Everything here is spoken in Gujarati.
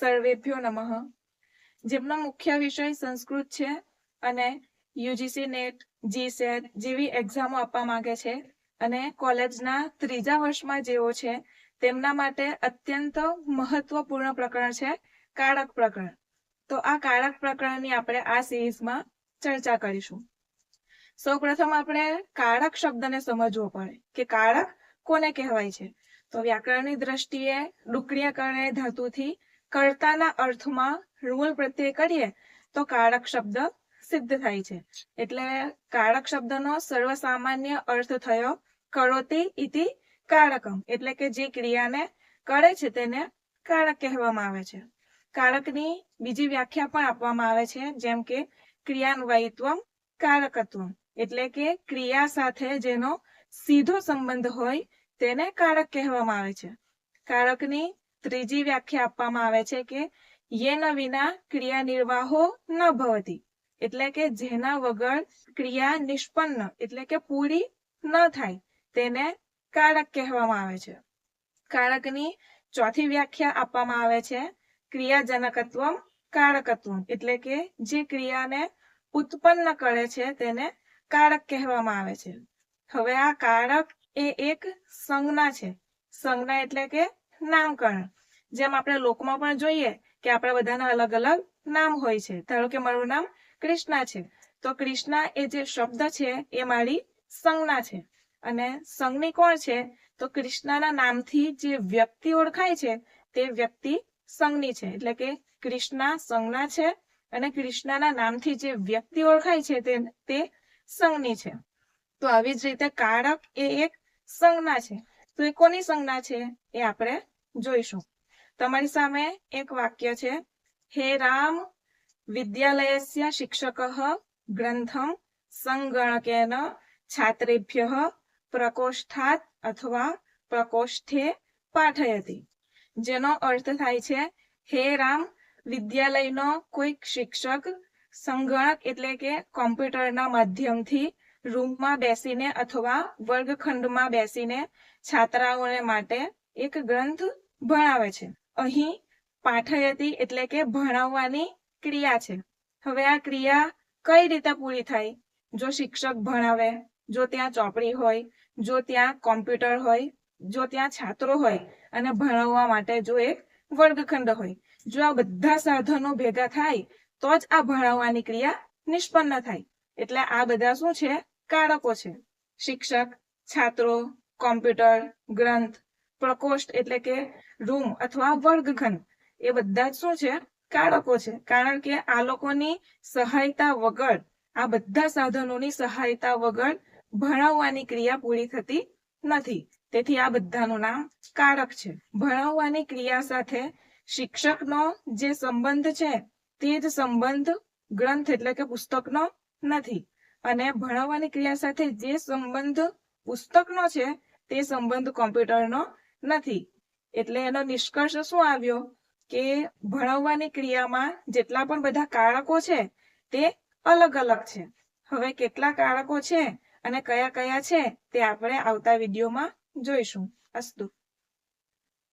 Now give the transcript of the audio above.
સર્વેભ્યો નમઃ। જેમનો મુખ્ય વિષય સંસ્કૃત છે અને યુજીસી નેટ, જીસેટ જેવી એક્ઝામો આપવા માંગે છે અને કોલેજના 3જા વર્ષમાં જેઓ છે તેમના માટે અત્યંત મહત્વપૂર્ણ પ્રકરણ છે કારક પ્રકરણ। તો આ કારક પ્રકરણની આપણે આ સિરીઝમાં ચર્ચા કરીશું। સૌપ્રથમ આપણે કારક શબ્દને સમજવો પડે કે કારક કોને કહેવાય છે। તો વ્યાકરણની દ્રષ્ટિએ ડુકડીયાકરણે ધાતુથી કર્તાના અર્થમાં રૂલ પ્રત્યય કરીએ તો કારક શબ્દ સિદ્ધ થાય છે। એટલે કારક શબ્દનો સર્વસામાન્ય અર્થ થયો કરોતિ ઇતિ કારકમ, એટલે કે જે ક્રિયાને કરે છે તેને કારક કહેવામાં આવે છે। કારકની બીજી વ્યાખ્યા પણ આપવામાં આવે છે, જેમ કે ક્રિયાન્વયિત્વમ કારકત્વમ, એટલે કે ક્રિયા સાથે જેનો સીધો સંબંધ હોય તેને કારક કહેવામાં આવે છે। કારકની ત્રીજી વ્યાખ્યા આપવામાં આવે છે કે યેન વિના ક્રિયા નિર્વાહો ન ભવતી, એટલે કે જેના વગર ક્રિયા નિષ્પન્ન એટલે કે પૂરી ન થાય તેને કારક કહેવામાં આવે છે। કારકની ચોથી વ્યાખ્યા આપવામાં આવે છે ક્રિયાજનકત્વમ કારકત્વમ, એટલે કે જે ક્રિયાને ઉત્પન્ન કરે છે તેને કારક કહેવામાં આવે છે। હવે આ કારક એ એક સંજ્ઞા છે। સંજ્ઞા એટલે કે નામકરણ। જેમ આપણે લોકમાં પણ જોઈએ કે આપણે બધાના અલગ અલગ નામ હોય છે। ધારો કે મારું નામ કૃષ્ણા છે, તો કૃષ્ણા એ જે શબ્દ છે એ મારી સંજ્ઞા છે। અને સંજ્ઞી કોણ છે? તો કૃષ્ણના નામથી જે વ્યક્તિ ઓળખાય છે તે વ્યક્તિ સંજ્ઞી છે। એટલે કે કૃષ્ણા સંજ્ઞા છે અને કૃષ્ણના નામથી જે વ્યક્તિ ઓળખાય છે તે સંજ્ઞી છે। તો આવી જ રીતે કારક એ એક સંજ્ઞા છે। તો એ કોની સંજ્ઞા છે એ આપણે જોઈશું। તમારી સામે એક વાક્ય છે, હે રામ વિદ્યાલયસ્ય શિક્ષકઃ ગ્રંથમ સંગણકેન છાત્રેભ્યઃ પ્રકોષ્ઠાત અથવા પ્રકોષ્ઠે પાઠયતિ, જેનો અર્થ થાય છે હે રામ વિદ્યાલયનો કોઈક શિક્ષક સંગણક એટલે કે કોમ્પ્યુટરના માધ્યમથી રૂમમાં બેસીને અથવા વર્ગખંડમાં બેસીને છાત્રાઓને માટે એક ગ્રંથ ભણાવે છે। અહીં પાઠયતી એટલે કે ભણાવવાની ક્રિયા છે। હવે આ ક્રિયા કઈ રીતે પૂરી થાય? જો શિક્ષક ભણાવે, જો ત્યાં ચોપડી હોય, જો ત્યાં કોમ્પ્યુટર હોય, જો ત્યાં છાત્રો હોય અને ભણાવવા માટે જો એક વર્ગખંડ હોય, જો આ બધા સાધનો ભેગા થાય તો જ આ ભણાવવાની ક્રિયા નિષ્પન્ન થાય। એટલે આ બધા શું છે? કારકો છે। શિક્ષક, છાત્રો, કોમ્પ્યુટર, ગ્રંથ, પ્રકોષ્ઠ એટલે કે રૂમ અથવા વર્ગખંડ એ બધા જ શું છે? કારકો છે। કારણ કે આ લોકોની સહાયતા વગર, આ બધા સાધનોની સહાયતા વગર ભણાવવાની ક્રિયા પૂરી થતી નથી। તેથી આ બધાનું નામ કારક છે। ભણાવવાની ક્રિયા સાથે શિક્ષકનો જે સંબંધ છે તે જ સંબંધ ગ્રંથ એટલે કે પુસ્તકનો નથી, અને ભણાવવાની ક્રિયા સાથે જે સંબંધ પુસ્તકનો છે તે સંબંધ કોમ્પ્યુટરનો નથી। એટલે એનો નિષ્કર્ષ શું આવ્યો કે ભણાવવાની ક્રિયામાં જેટલા પણ બધા કારકો છે તે અલગ અલગ છે। હવે કેટલા કારકો છે અને કયા કયા છે તે આપણે આવતા વિડીયોમાં જોઈશું। અસ્તુ।